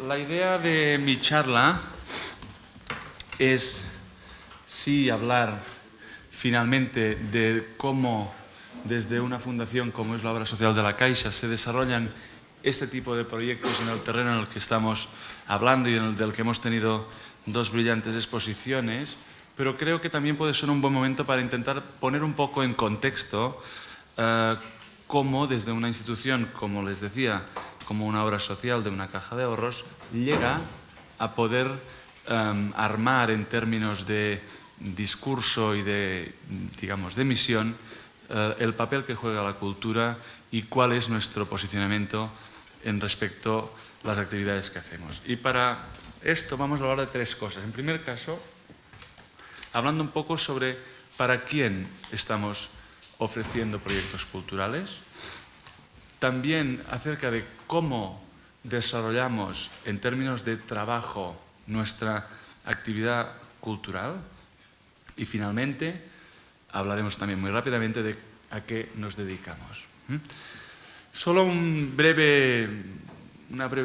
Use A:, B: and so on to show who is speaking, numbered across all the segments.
A: La idea de mi charla es sí hablar finalmente de cómo desde una fundación como es la Obra Social de la Caixa se desarrollan este tipo de proyectos en el terreno en el que estamos hablando y en el del que hemos tenido dos brillantes exposiciones, pero creo que también puede ser un buen momento para intentar poner un poco en contexto cómo desde una institución, como les decía, como una obra social de una caja de ahorros, llega a poder armar en términos de discurso y de, digamos, de misión el papel que juega la cultura y cuál es nuestro posicionamiento en respecto a las actividades que hacemos. Y para esto vamos a hablar de tres cosas. En primer caso, hablando un poco sobre para quién estamos ofreciendo proyectos culturales, también acerca de cómo desarrollamos en términos de trabajo nuestra actividad cultural y finalmente hablaremos también muy rápidamente de a qué nos dedicamos. Solo una breve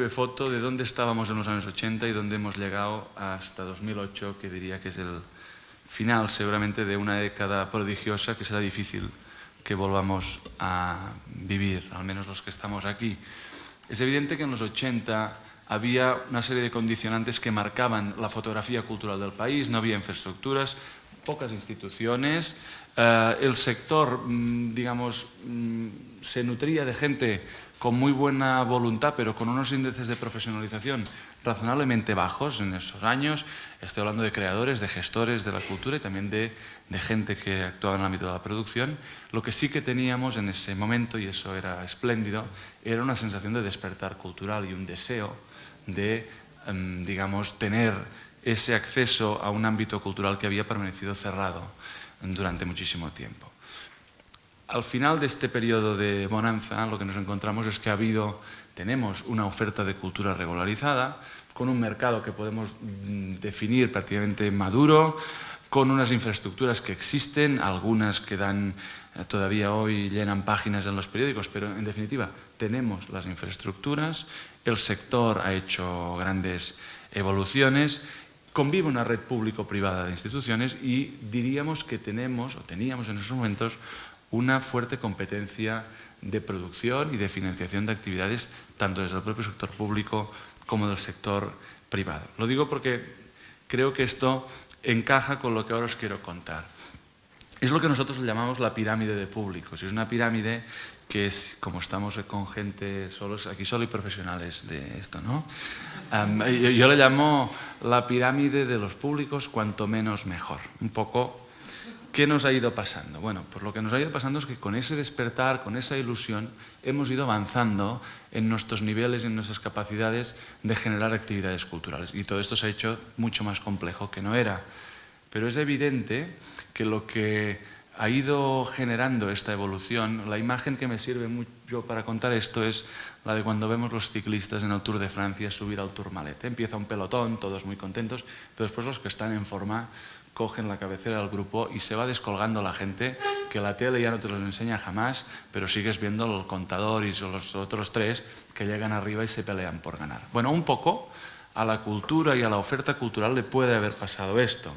A: foto de dónde estábamos en los años 80 y dónde hemos llegado hasta 2008, que diría que es el final seguramente de una década prodigiosa que será difícil que volvamos a vivir, al menos los que estamos aquí. Es evidente que en los 80 había una serie de condicionantes que marcaban la fotografía cultural del país, no había infraestructuras, pocas instituciones, el sector, digamos, se nutría de gente con muy buena voluntad, pero con unos índices de profesionalización razonablemente bajos en esos años. Estoy hablando de creadores, de gestores de la cultura y también de gente que actuaba en el ámbito de la producción. Lo que sí que teníamos en ese momento, y eso era espléndido, era una sensación de despertar cultural y un deseo de, digamos, tener ese acceso a un ámbito cultural que había permanecido cerrado durante muchísimo tiempo. Al final de este periodo de bonanza, lo que nos encontramos es que tenemos una oferta de cultura regularizada, con un mercado que podemos definir prácticamente maduro, con unas infraestructuras que existen, algunas que todavía hoy llenan páginas en los periódicos, pero en definitiva tenemos las infraestructuras, el sector ha hecho grandes evoluciones, convive una red público-privada de instituciones y diríamos que teníamos en esos momentos una fuerte competencia de producción y de financiación de actividades tanto desde el propio sector público como del sector privado. Lo digo porque creo que esto encaja con lo que ahora os quiero contar. Es lo que nosotros le llamamos la pirámide de públicos. Es una pirámide que es, como estamos con gente solos, aquí solo hay profesionales de esto, ¿no? Yo le llamo la pirámide de los públicos, cuanto menos mejor. Un poco, ¿qué nos ha ido pasando? Bueno, pues lo que nos ha ido pasando es que con ese despertar, con esa ilusión, hemos ido avanzando en nuestros niveles, en nuestras capacidades de generar actividades culturales. Y todo esto se ha hecho mucho más complejo que no era. Pero es evidente que lo que ha ido generando esta evolución, la imagen que me sirve mucho para contar esto es la de cuando vemos los ciclistas en el Tour de Francia subir al Tourmalet. Empieza un pelotón, todos muy contentos, pero después los que están en forma cogen la cabecera del grupo y se va descolgando la gente, que la tele ya no te los enseña jamás, pero sigues viendo el contador y los otros tres que llegan arriba y se pelean por ganar. Bueno, un poco a la cultura y a la oferta cultural le puede haber pasado esto.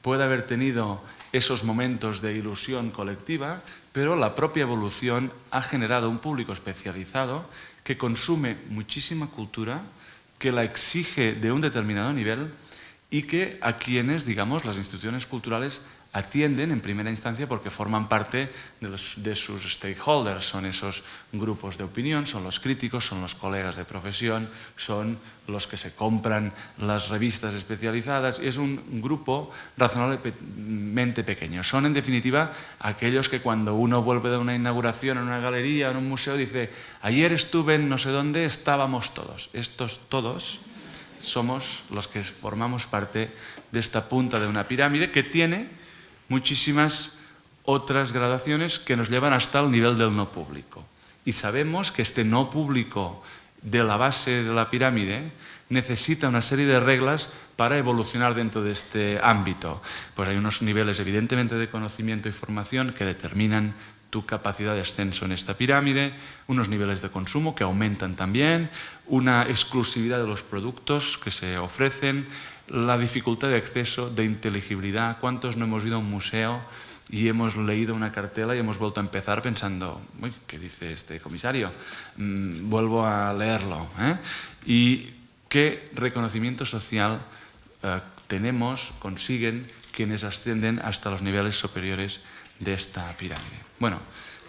A: Puede haber tenido esos momentos de ilusión colectiva, pero la propia evolución ha generado un público especializado que consume muchísima cultura, que la exige de un determinado nivel y que a quienes, digamos, las instituciones culturales atienden en primera instancia porque forman parte de sus stakeholders, son esos grupos de opinión, son los críticos, son los colegas de profesión, son los que se compran las revistas especializadas. Es un grupo razonablemente pequeño. Son, en definitiva, aquellos que cuando uno vuelve de una inauguración en una galería, en un museo, dice: ayer estuve en no sé dónde, estábamos todos. Estos todos somos los que formamos parte de esta punta de una pirámide que tiene muchísimas otras gradaciones que nos llevan hasta el nivel del no público. Y sabemos que este no público de la base de la pirámide necesita una serie de reglas para evolucionar dentro de este ámbito. Pues hay unos niveles evidentemente de conocimiento y formación que determinan tu capacidad de ascenso en esta pirámide, unos niveles de consumo que aumentan también, una exclusividad de los productos que se ofrecen, la dificultad de acceso, de inteligibilidad. ¿Cuántos no hemos ido a un museo y hemos leído una cartela y hemos vuelto a empezar pensando, uy, ¿qué dice este comisario? Vuelvo a leerlo. Y qué reconocimiento social tenemos, consiguen quienes ascienden hasta los niveles superiores de esta pirámide. Bueno,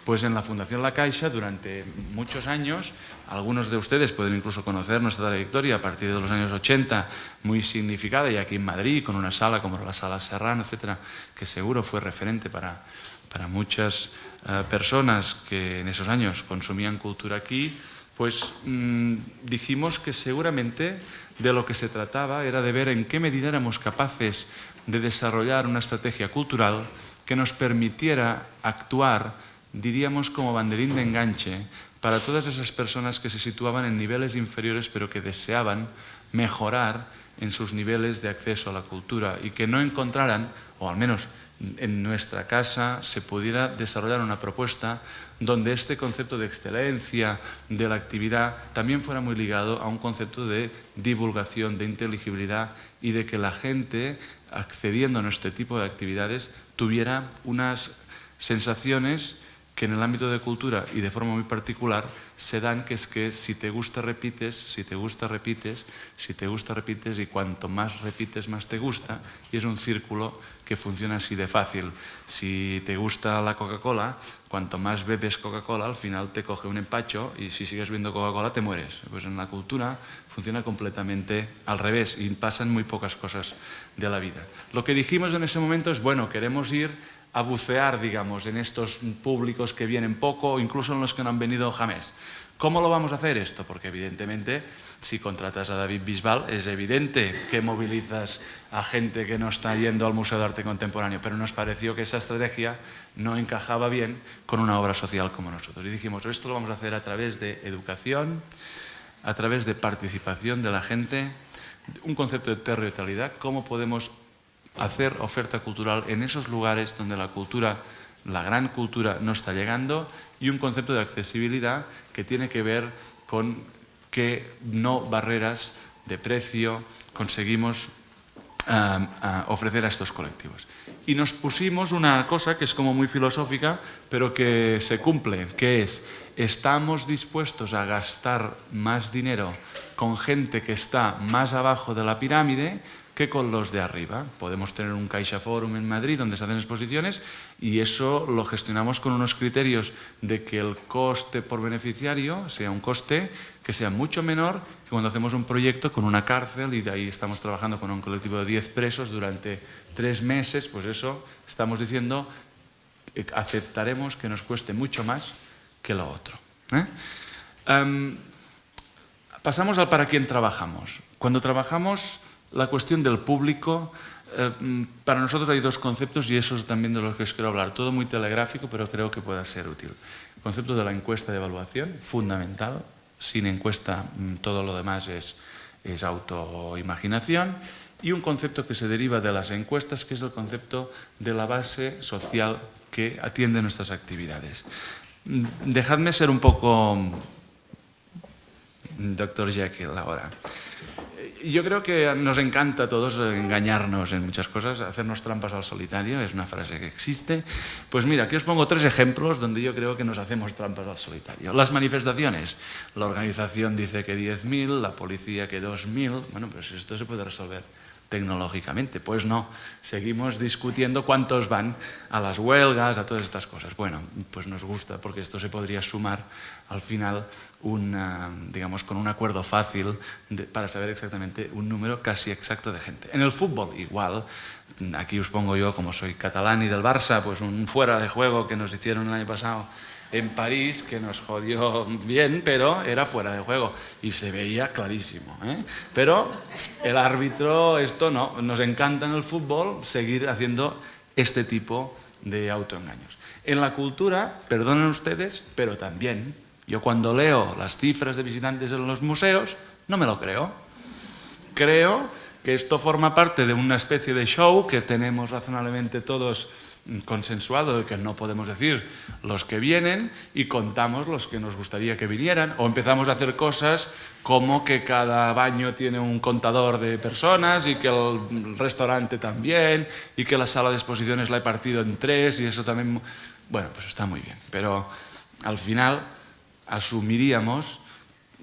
A: pues en la Fundación La Caixa durante muchos años, algunos de ustedes pueden incluso conocer nuestra trayectoria a partir de los años 80, muy significada, y aquí en Madrid, con una sala como la Sala Serrano, etcétera, que seguro fue referente para muchas personas que en esos años consumían cultura aquí, pues dijimos que seguramente de lo que se trataba era de ver en qué medida éramos capaces de desarrollar una estrategia cultural que nos permitiera actuar, diríamos, como banderín de enganche para todas esas personas que se situaban en niveles inferiores pero que deseaban mejorar en sus niveles de acceso a la cultura y que no encontraran, o al menos en nuestra casa, se pudiera desarrollar una propuesta donde este concepto de excelencia de la actividad también fuera muy ligado a un concepto de divulgación, de inteligibilidad y de que la gente, accediendo a este tipo de actividades, tuviera unas sensaciones que en el ámbito de cultura y de forma muy particular se dan, que es que si te gusta repites, si te gusta repites, si te gusta repites, y cuanto más repites más te gusta, y es un círculo que funciona así de fácil. Si te gusta la Coca-Cola, cuanto más bebes Coca-Cola, al final te coge un empacho y si sigues bebiendo Coca-Cola te mueres. Pues en la cultura funciona completamente al revés y pasan muy pocas cosas de la vida. Lo que dijimos en ese momento es, bueno, queremos ir a bucear, digamos, en estos públicos que vienen poco o incluso en los que no han venido jamás. ¿Cómo lo vamos a hacer esto? Porque evidentemente, si contratas a David Bisbal, es evidente que movilizas a gente que no está yendo al Museo de Arte Contemporáneo, pero nos pareció que esa estrategia no encajaba bien con una obra social como nosotros. Y dijimos, esto lo vamos a hacer a través de educación, a través de participación de la gente, un concepto de territorialidad, cómo podemos hacer oferta cultural en esos lugares donde la cultura, la gran cultura, no está llegando, y un concepto de accesibilidad que tiene que ver con qué no barreras de precio conseguimos ofrecer a estos colectivos. Y nos pusimos una cosa que es como muy filosófica, pero que se cumple, que es, estamos dispuestos a gastar más dinero con gente que está más abajo de la pirámide que con los de arriba. Podemos tener un Caixa Forum en Madrid donde se hacen exposiciones y eso lo gestionamos con unos criterios de que el coste por beneficiario sea un coste que sea mucho menor que cuando hacemos un proyecto con una cárcel, y de ahí estamos trabajando con un colectivo de 10 presos durante 3 meses, pues eso estamos diciendo, aceptaremos que nos cueste mucho más que lo otro. Pasamos al para quién trabajamos. Cuando trabajamos la cuestión del público, para nosotros hay dos conceptos y eso es también de los que os quiero hablar. Todo muy telegráfico, pero creo que pueda ser útil. El concepto de la encuesta de evaluación, fundamental. Sin encuesta todo lo demás es autoimaginación. Y un concepto que se deriva de las encuestas, que es el concepto de la base social que atiende nuestras actividades. Dejadme ser un poco Dr. Jekyll ahora. Yo creo que nos encanta a todos engañarnos en muchas cosas, hacernos trampas al solitario, es una frase que existe. Pues mira, aquí os pongo 3 ejemplos donde yo creo que nos hacemos trampas al solitario. Las manifestaciones. La organización dice que 10.000, la policía que 2.000. Bueno, pues esto se puede resolver tecnológicamente. Pues no, seguimos discutiendo cuántos van a las huelgas, a todas estas cosas. Bueno, pues nos gusta porque esto se podría sumar al final digamos, con un acuerdo fácil para saber exactamente un número casi exacto de gente. En el fútbol igual, aquí os pongo yo, como soy catalán y del Barça, pues un fuera de juego que nos hicieron el año pasado en París, que nos jodió bien, pero era fuera de juego y se veía clarísimo. Pero el árbitro, esto no, nos encanta en el fútbol seguir haciendo este tipo de autoengaños. En la cultura, perdonen ustedes, pero también, yo cuando leo las cifras de visitantes en los museos, no me lo creo. Creo que esto forma parte de una especie de show que tenemos razonablemente todos consensuado de que no podemos decir los que vienen y contamos los que nos gustaría que vinieran, o empezamos a hacer cosas como que cada baño tiene un contador de personas y que el restaurante también y que la sala de exposiciones la he partido en 3 y eso también... Bueno, pues está muy bien, pero al final asumiríamos,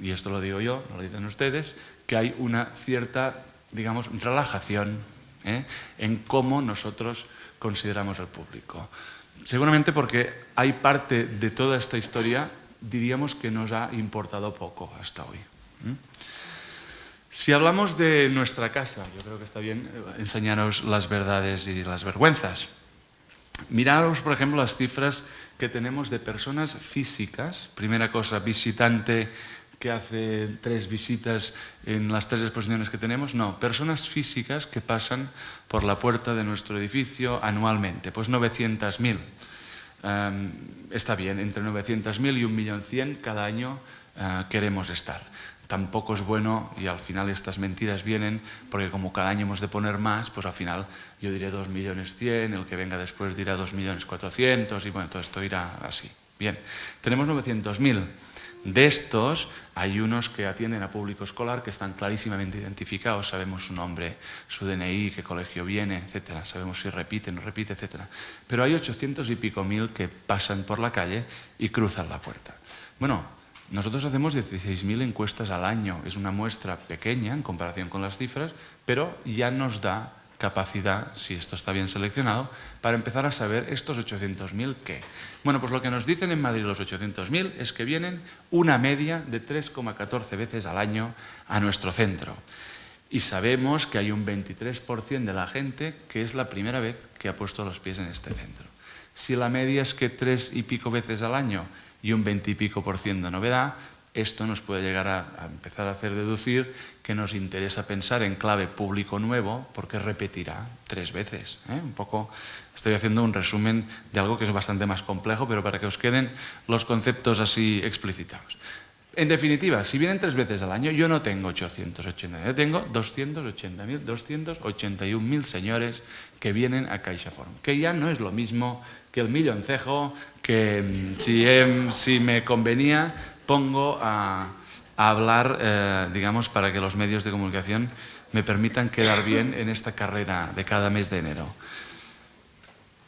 A: y esto lo digo yo, no lo dicen ustedes, que hay una cierta, digamos, relajación en cómo nosotros consideramos al público. Seguramente porque hay parte de toda esta historia, diríamos que nos ha importado poco hasta hoy. Si hablamos de nuestra casa, yo creo que está bien enseñaros las verdades y las vergüenzas. Miraros, por ejemplo, las cifras que tenemos de personas físicas. Primera cosa, visitante que hace 3 visitas en las 3 exposiciones que tenemos. No, personas físicas que pasan por la puerta de nuestro edificio anualmente. Pues 900.000. Está bien, entre 900.000 y 1.100.000 cada año queremos estar. Tampoco es bueno, y al final estas mentiras vienen, porque como cada año hemos de poner más, pues al final yo diré 2.100.000, el que venga después dirá 2.400.000, y bueno, todo esto irá así. Bien, tenemos 900.000. De estos, hay unos que atienden a público escolar que están clarísimamente identificados, sabemos su nombre, su DNI, qué colegio viene, etcétera, sabemos si repite, no repite, etcétera. Pero hay 800 y pico mil que pasan por la calle y cruzan la puerta. Bueno, nosotros hacemos 16.000 encuestas al año, es una muestra pequeña en comparación con las cifras, pero ya nos da capacidad, si esto está bien seleccionado, para empezar a saber estos 800.000 qué. Bueno, pues lo que nos dicen en Madrid los 800.000 es que vienen una media de 3,14 veces al año a nuestro centro. Y sabemos que hay un 23% de la gente que es la primera vez que ha puesto los pies en este centro. Si la media es que 3 y pico veces al año y un 20 y pico % de novedad, esto nos puede llegar a empezar a hacer deducir que nos interesa pensar en clave público nuevo porque repetirá 3 veces. Un poco estoy haciendo un resumen de algo que es bastante más complejo, pero para que os queden los conceptos así explicitados. En definitiva, si vienen 3 veces al año, yo no tengo 880, yo tengo 281.000 señores que vienen a CaixaForum, que ya no es lo mismo que el milloncejo que si me convenía pongo a hablar, digamos, para que los medios de comunicación me permitan quedar bien en esta carrera de cada mes de enero.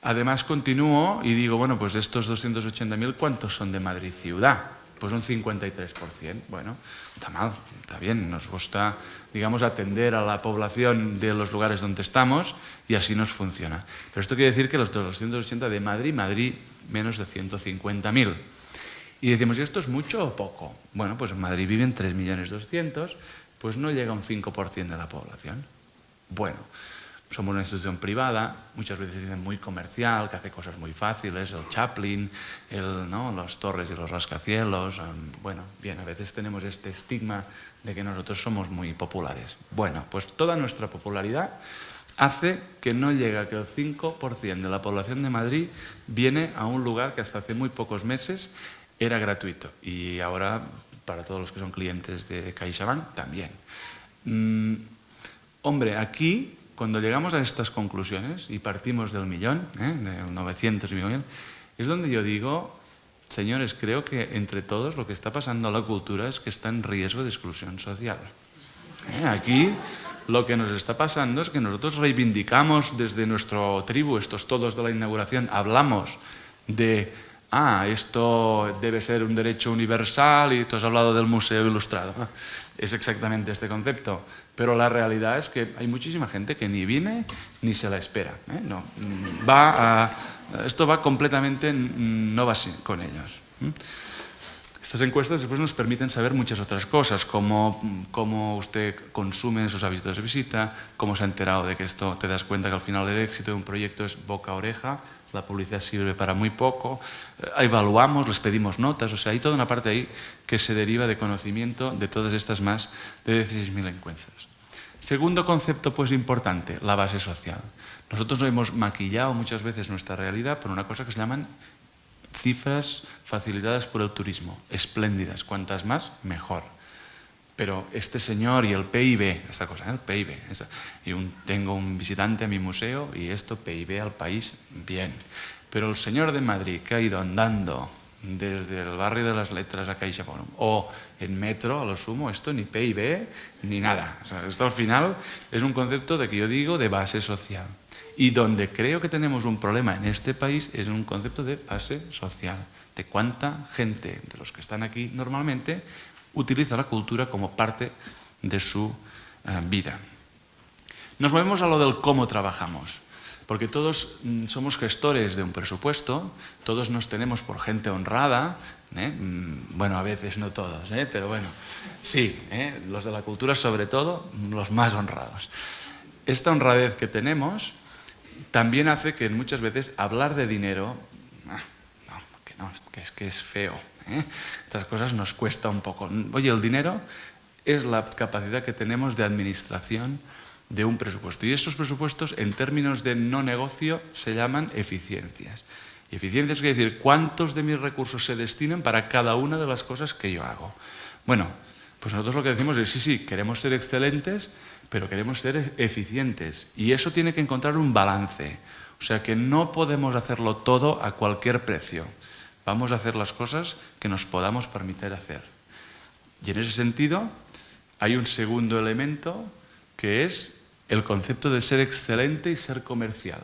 A: Además continúo y digo, bueno, pues de estos 280.000, ¿cuántos son de Madrid ciudad? Pues un 53%. Bueno, está mal, está bien, nos gusta, digamos, atender a la población de los lugares donde estamos y así nos funciona. Pero esto quiere decir que los 280 de Madrid, menos de 150.000. Y decimos, ¿y esto es mucho o poco? Bueno, pues en Madrid viven 3.200.000, pues no llega a un 5% de la población. Bueno, somos una institución privada, muchas veces dicen muy comercial, que hace cosas muy fáciles, el Chaplin, los Torres y los rascacielos. Bueno, bien, a veces tenemos este estigma de que nosotros somos muy populares. Bueno, pues toda nuestra popularidad hace que no llega, que el 5% de la población de Madrid viene a un lugar que hasta hace muy pocos meses era gratuito y ahora para todos los que son clientes de CaixaBank también. Hombre, aquí cuando llegamos a estas conclusiones y partimos del millón, del 900 y millón, es donde yo digo, señores, creo que entre todos lo que está pasando a la cultura es que está en riesgo de exclusión social. Aquí lo que nos está pasando es que nosotros reivindicamos desde nuestro tribu, estos todos de la inauguración, hablamos de esto debe ser un derecho universal y tú has hablado del museo ilustrado. Es exactamente este concepto, pero la realidad es que hay muchísima gente que ni viene ni se la espera. No, esto va completamente, no va así con ellos. Estas encuestas después nos permiten saber muchas otras cosas, cómo usted consume sus hábitos de visita, cómo se ha enterado de que esto, te das cuenta que al final el éxito de un proyecto es boca a oreja, la publicidad sirve para muy poco, evaluamos, les pedimos notas, o sea, hay toda una parte ahí que se deriva de conocimiento de todas estas más de 16.000 encuestas. Segundo concepto, pues importante, la base social. Nosotros hemos maquillado muchas veces nuestra realidad por una cosa que se llaman cifras facilitadas por el turismo, espléndidas, cuantas más, mejor. Pero este señor y el PIB, esta cosa, el PIB. Tengo un visitante a mi museo y esto PIB al país, bien. Pero el señor de Madrid que ha ido andando desde el barrio de las Letras a CaixaForum o en metro, a lo sumo, esto ni PIB ni nada. O sea, esto al final es un concepto de que yo digo de base social. Y donde creo que tenemos un problema en este país es un concepto de base social, de cuánta gente de los que están aquí normalmente utiliza la cultura como parte de su vida. Nos movemos a lo del cómo trabajamos, porque todos somos gestores de un presupuesto, todos nos tenemos por gente honrada, bueno, a veces no todos, pero bueno, sí, los de la cultura sobre todo, los más honrados. Esta honradez que tenemos también hace que muchas veces hablar de dinero, que es feo, estas cosas nos cuesta un poco. Oye, el dinero es la capacidad que tenemos de administración de un presupuesto. Y esos presupuestos, en términos de no negocio, se llaman eficiencias. Y eficiencias quiere decir cuántos de mis recursos se destinan para cada una de las cosas que yo hago. Bueno, pues nosotros lo que decimos es, sí, queremos ser excelentes, pero queremos ser eficientes. Y eso tiene que encontrar un balance. O sea que no podemos hacerlo todo a cualquier precio. Vamos a hacer las cosas que nos podamos permitir hacer. Y en ese sentido, hay un segundo elemento que es el concepto de ser excelente y ser comercial.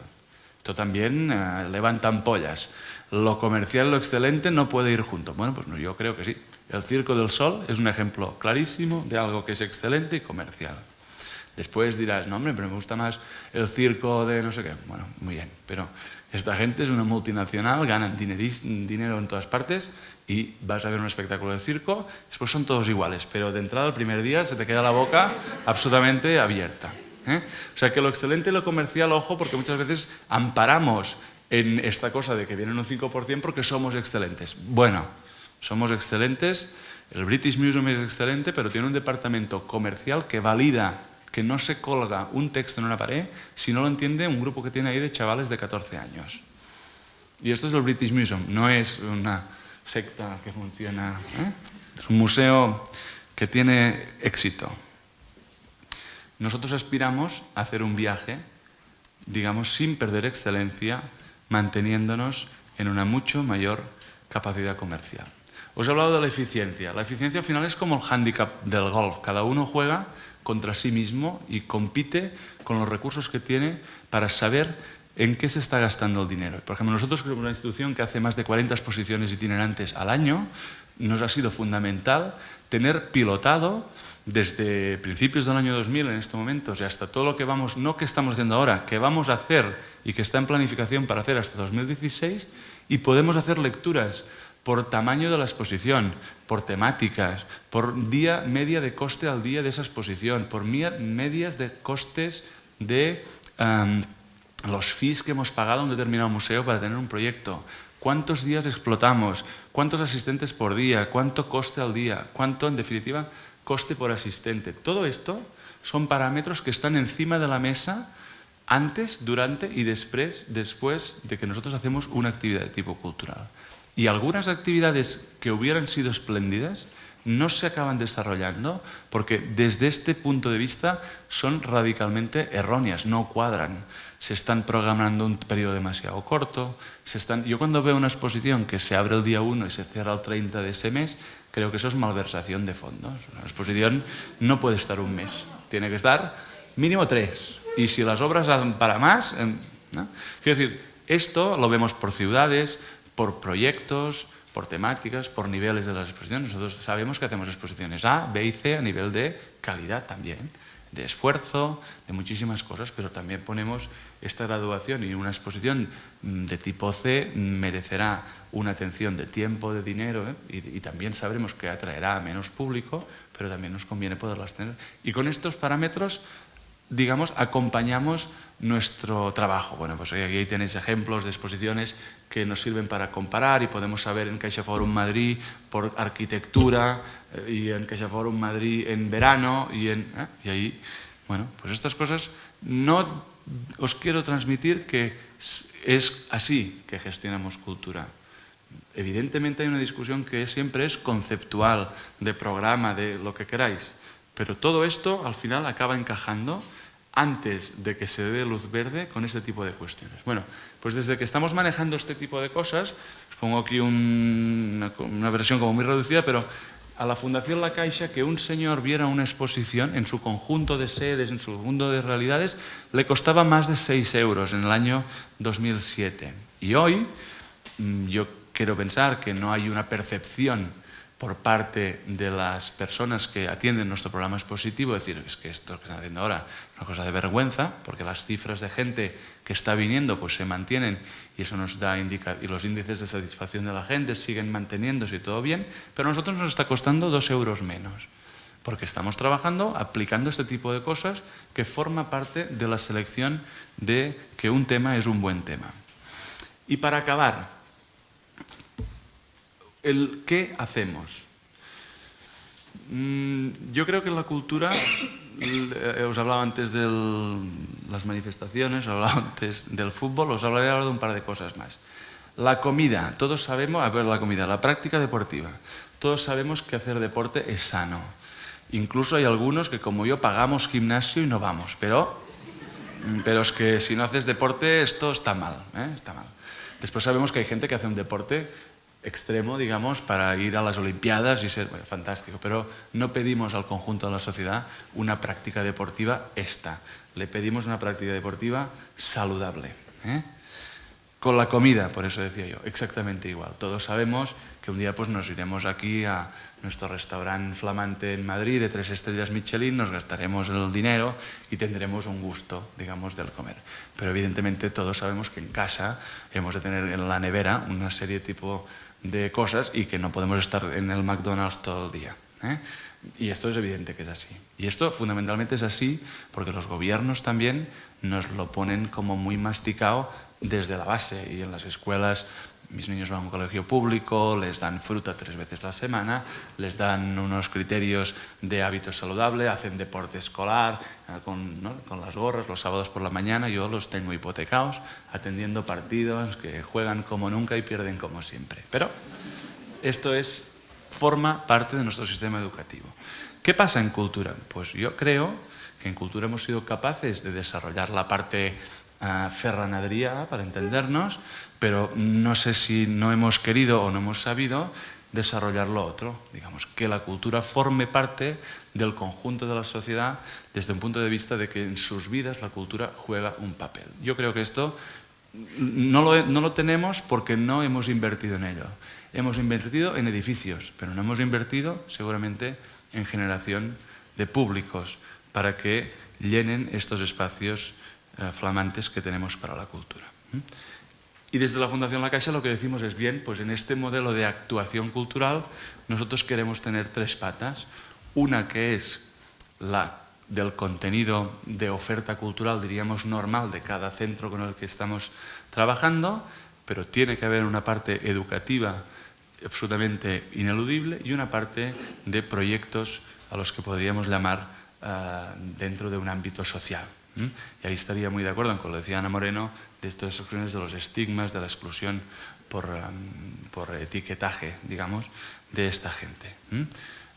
A: Esto también levanta ampollas. Lo comercial y lo excelente no puede ir junto. Bueno, pues no, yo creo que sí. El Circo del Sol es un ejemplo clarísimo de algo que es excelente y comercial. Después dirás, no hombre, pero me gusta más el circo de no sé qué. Bueno, muy bien, pero esta gente es una multinacional, ganan dinero en todas partes y vas a ver un espectáculo de circo, después son todos iguales, pero de entrada el primer día se te queda la boca absolutamente abierta. O sea que lo excelente y lo comercial, ojo, porque muchas veces amparamos en esta cosa de que vienen un 5% porque somos excelentes. Bueno, somos excelentes, el British Museum es excelente, pero tiene un departamento comercial que valida que no se colga un texto en una pared si no lo entiende un grupo que tiene ahí de chavales de 14 años. Y esto es el British Museum, no es una secta que funciona, es un museo que tiene éxito. Nosotros aspiramos a hacer un viaje, digamos, sin perder excelencia, manteniéndonos en una mucho mayor capacidad comercial. Os he hablado de la eficiencia. La eficiencia al final es como el hándicap del golf. Cada uno juega contra sí mismo y compite con los recursos que tiene para saber en qué se está gastando el dinero. Por ejemplo, nosotros somos una institución que hace más de 40 exposiciones itinerantes al año. Nos ha sido fundamental tener pilotado desde principios del año 2000 en estos momentos y hasta todo lo que vamos, no que estamos haciendo ahora, que vamos a hacer y que está en planificación para hacer hasta 2016 y podemos hacer lecturas por tamaño de la exposición, por temáticas, por media de coste al día de esa exposición, por medias de costes de los fees que hemos pagado a un determinado museo para tener un proyecto. ¿Cuántos días explotamos? ¿Cuántos asistentes por día? ¿Cuánto coste al día? ¿Cuánto, en definitiva, coste por asistente? Todo esto son parámetros que están encima de la mesa antes, durante y después de que nosotros hacemos una actividad de tipo cultural. Y algunas actividades que hubieran sido espléndidas no se acaban desarrollando porque desde este punto de vista son radicalmente erróneas, no cuadran. Se están programando un periodo demasiado corto. Yo cuando veo una exposición que se abre el día 1 y se cierra el 30 de ese mes, creo que eso es malversación de fondos. Una exposición no puede estar un mes, tiene que estar mínimo 3. Y si las obras dan para más, ¿no? Quiero decir, esto lo vemos por ciudades, por proyectos, por temáticas, por niveles de las exposiciones. Nosotros sabemos que hacemos exposiciones A, B y C a nivel de calidad también, de esfuerzo, de muchísimas cosas, pero también ponemos esta graduación y una exposición de tipo C merecerá una atención de tiempo, de dinero, y también sabremos que atraerá a menos público, pero también nos conviene poderlas tener. Y con estos parámetros, digamos, acompañamos nuestro trabajo. Bueno, pues aquí tenéis ejemplos de exposiciones que nos sirven para comparar y podemos saber en CaixaForum Madrid por arquitectura y en CaixaForum Madrid en verano y ahí, bueno, pues estas cosas no os quiero transmitir que es así que gestionamos cultura. Evidentemente hay una discusión que siempre es conceptual, de programa, de lo que queráis, pero todo esto al final acaba encajando antes de que se dé luz verde con este tipo de cuestiones. Bueno, pues desde que estamos manejando este tipo de cosas, os pongo aquí una versión como muy reducida, pero a la Fundación La Caixa, que un señor viera una exposición en su conjunto de sedes, en su mundo de realidades, le costaba más de 6 euros en el año 2007. Y hoy yo quiero pensar que no hay una percepción por parte de las personas que atienden nuestro programa expositivo, decir, es que esto que están haciendo ahora es una cosa de vergüenza, porque las cifras de gente que está viniendo pues se mantienen y eso nos da y los índices de satisfacción de la gente siguen manteniéndose y todo bien, pero a nosotros nos está costando 2 euros menos, porque estamos trabajando, aplicando este tipo de cosas que forma parte de la selección de que un tema es un buen tema. Y para acabar, ¿qué hacemos? Yo creo que la cultura, os hablaba antes de las manifestaciones, os hablaba antes del fútbol, os hablaré ahora de un par de cosas más. La comida, todos sabemos, la práctica deportiva, todos sabemos que hacer deporte es sano. Incluso hay algunos que como yo pagamos gimnasio y no vamos, pero es que si no haces deporte esto está mal, está mal. Después sabemos que hay gente que hace un deporte extremo, digamos, para ir a las Olimpiadas y ser fantástico, pero no pedimos al conjunto de la sociedad una práctica deportiva esta, le pedimos una práctica deportiva saludable. Con la comida, por eso decía yo, exactamente igual. Todos sabemos que un día pues, nos iremos aquí a nuestro restaurante flamante en Madrid de 3 estrellas Michelin, nos gastaremos el dinero y tendremos un gusto, digamos, del comer. Pero evidentemente todos sabemos que en casa hemos de tener en la nevera una serie tipo de cosas y que no podemos estar en el McDonald's todo el día. Y esto es evidente que es así. Y esto fundamentalmente es así porque los gobiernos también nos lo ponen como muy masticado desde la base y en las escuelas. Mis niños van a un colegio público, les dan fruta 3 veces a la semana, les dan unos criterios de hábito saludable, hacen deporte escolar con las gorras los sábados por la mañana. Yo los tengo hipotecados atendiendo partidos que juegan como nunca y pierden como siempre. Pero esto forma parte de nuestro sistema educativo. ¿Qué pasa en cultura? Pues yo creo que en cultura hemos sido capaces de desarrollar la parte ferranadería, para entendernos, pero no sé si no hemos querido o no hemos sabido desarrollar lo otro. Digamos, que la cultura forme parte del conjunto de la sociedad desde un punto de vista de que en sus vidas la cultura juega un papel. Yo creo que esto no lo tenemos porque no hemos invertido en ello. Hemos invertido en edificios, pero no hemos invertido seguramente en generación de públicos para que llenen estos espacios flamantes que tenemos para la cultura. Y desde la Fundación La Caixa lo que decimos es, bien, pues en este modelo de actuación cultural nosotros queremos tener 3 patas. Una que es la del contenido de oferta cultural, diríamos, normal de cada centro con el que estamos trabajando, pero tiene que haber una parte educativa absolutamente ineludible y una parte de proyectos a los que podríamos llamar dentro de un ámbito social. Y ahí estaría muy de acuerdo con lo que decía Ana Moreno de estas cuestiones de los estigmas, de la exclusión por etiquetaje, digamos, de esta gente.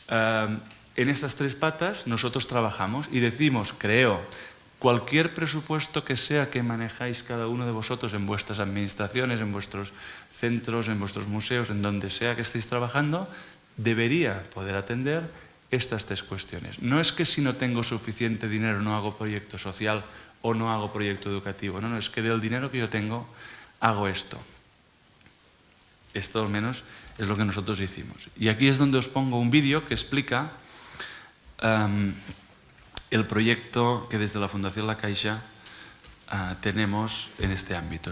A: En estas 3 patas nosotros trabajamos y decimos, creo, cualquier presupuesto que sea que manejáis cada uno de vosotros en vuestras administraciones, en vuestros centros, en vuestros museos, en donde sea que estéis trabajando, debería poder atender estas 3 cuestiones. No es que si no tengo suficiente dinero no hago proyecto social o no hago proyecto educativo. No, es que del dinero que yo tengo hago esto. Esto al menos es lo que nosotros hicimos. Y aquí es donde os pongo un vídeo que explica el proyecto que desde la Fundación La Caixa tenemos en este ámbito.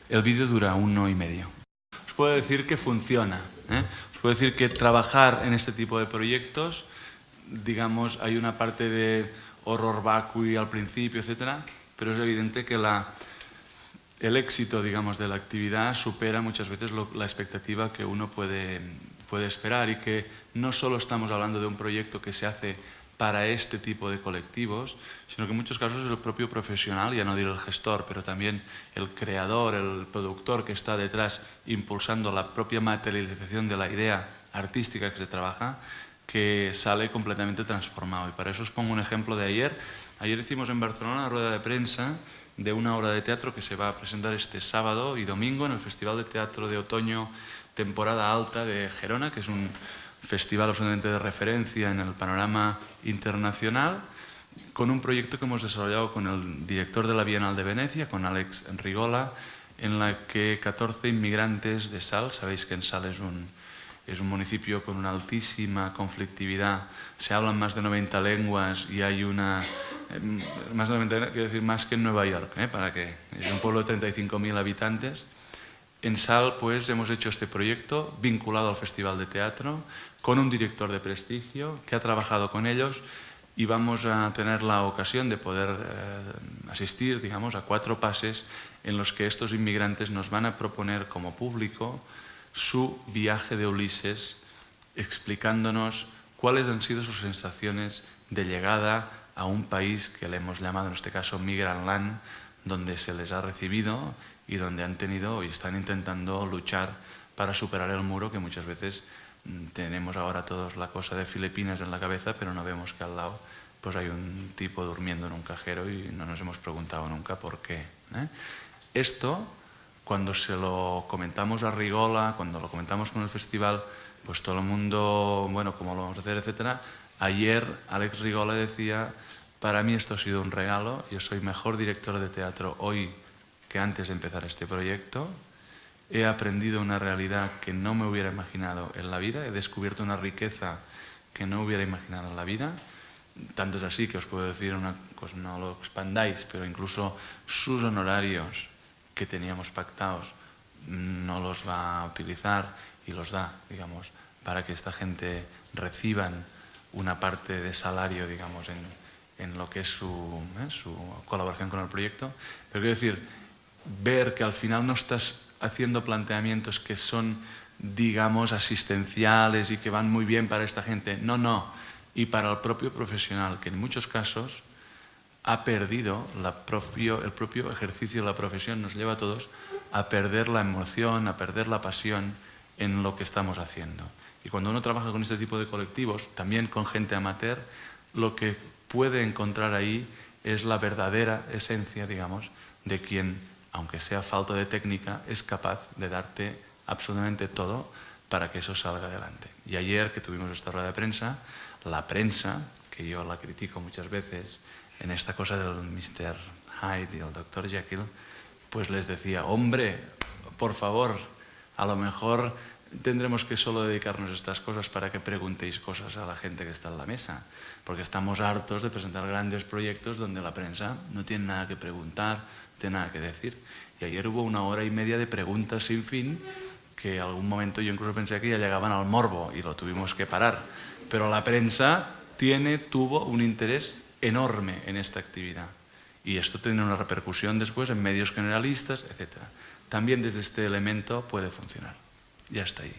A: El vídeo dura 1 hora y media. Os puedo decir que funciona. Os puedo decir que trabajar en este tipo de proyectos, digamos, hay una parte de horror vacui al principio, etcétera, pero es evidente que el éxito, digamos, de la actividad supera muchas veces la expectativa que uno puede esperar y que no solo estamos hablando de un proyecto que se hace para este tipo de colectivos, sino que en muchos casos es el propio profesional, ya no diré el gestor, pero también el creador, el productor que está detrás impulsando la propia materialización de la idea artística que se trabaja, que sale completamente transformado. Y para eso os pongo un ejemplo de ayer. Ayer hicimos en Barcelona una rueda de prensa de una obra de teatro que se va a presentar este sábado y domingo en el Festival de Teatro de Otoño Temporada Alta de Gerona, que es un festival absolutamente de referencia en el panorama internacional, con un proyecto que hemos desarrollado con el director de la Bienal de Venecia, con Alex Rigola, en la que 14 inmigrantes de Sal, sabéis que en Sal es un municipio con una altísima conflictividad, se hablan más de 90 lenguas y hay más de 90, quiero decir, más que en Nueva York, para que es un pueblo de 35.000 habitantes. En Sal, pues, hemos hecho este proyecto vinculado al Festival de Teatro, con un director de prestigio que ha trabajado con ellos y vamos a tener la ocasión de poder asistir, digamos, a 4 pases en los que estos inmigrantes nos van a proponer como público su viaje de Ulises, explicándonos cuáles han sido sus sensaciones de llegada a un país que le hemos llamado, en este caso, Migrantland, donde se les ha recibido y donde han tenido y están intentando luchar para superar el muro que muchas veces tenemos ahora todos la cosa de Filipinas en la cabeza, pero no vemos que al lado pues hay un tipo durmiendo en un cajero y no nos hemos preguntado nunca por qué. Esto, cuando se lo comentamos a Rigola, cuando lo comentamos con el festival, pues todo el mundo, bueno, ¿cómo lo vamos a hacer?, etcétera. Ayer Alex Rigola decía, para mí esto ha sido un regalo, yo soy mejor director de teatro hoy que antes de empezar este proyecto, he aprendido una realidad que no me hubiera imaginado en la vida, he descubierto una riqueza que no hubiera imaginado en la vida, tanto es así que os puedo decir una cosa, no lo expandáis, pero incluso sus honorarios que teníamos pactados no los va a utilizar y los da, digamos, para que esta gente reciban una parte de salario, digamos, en lo que es su colaboración con el proyecto. Pero quiero decir, ver que al final no estás haciendo planteamientos que son, digamos, asistenciales y que van muy bien para esta gente. No, no. Y para el propio profesional, que en muchos casos ha perdido el propio ejercicio de la profesión, nos lleva a todos a perder la emoción, a perder la pasión en lo que estamos haciendo. Y cuando uno trabaja con este tipo de colectivos, también con gente amateur, lo que puede encontrar ahí es la verdadera esencia, digamos, de quien, aunque sea falta de técnica, es capaz de darte absolutamente todo para que eso salga adelante. Y ayer que tuvimos esta rueda de prensa, la prensa, que yo la critico muchas veces, en esta cosa del Mr. Hyde y el Dr. Jekyll, pues les decía, hombre, por favor, a lo mejor tendremos que solo dedicarnos a estas cosas para que preguntéis cosas a la gente que está en la mesa, porque estamos hartos de presentar grandes proyectos donde la prensa no tiene nada que preguntar, no tiene nada que decir. Y ayer hubo 1 hora y media de preguntas sin fin, que en algún momento yo incluso pensé que ya llegaban al morbo y lo tuvimos que parar. Pero la prensa tuvo un interés enorme en esta actividad. Y esto tiene una repercusión después en medios generalistas, etc. También desde este elemento puede funcionar. Ya está ahí.